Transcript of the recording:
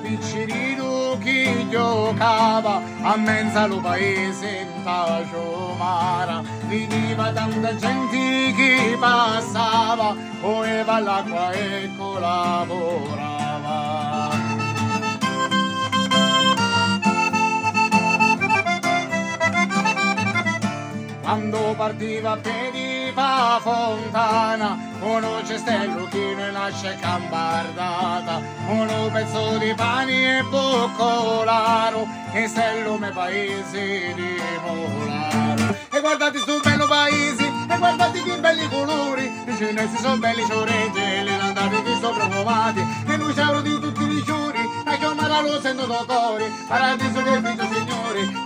piccerino chi giocava a mezzo al paese in Taciomara, veniva tanta gente che passava, coeva l'acqua e collaborava. Quando partiva per a Fontana, uno cestello che ne nasce cambardata, uno pezzo di pane e boccolaro, e stello me paese di Molaro. E guardate sto bello paese, e guardate che belli colori, i cinesi sono belli cioreggi, le landate che sono profumati, e luciaro di tutti i giorni, a chiamare lo sento do cori, paradiso del figlio signori,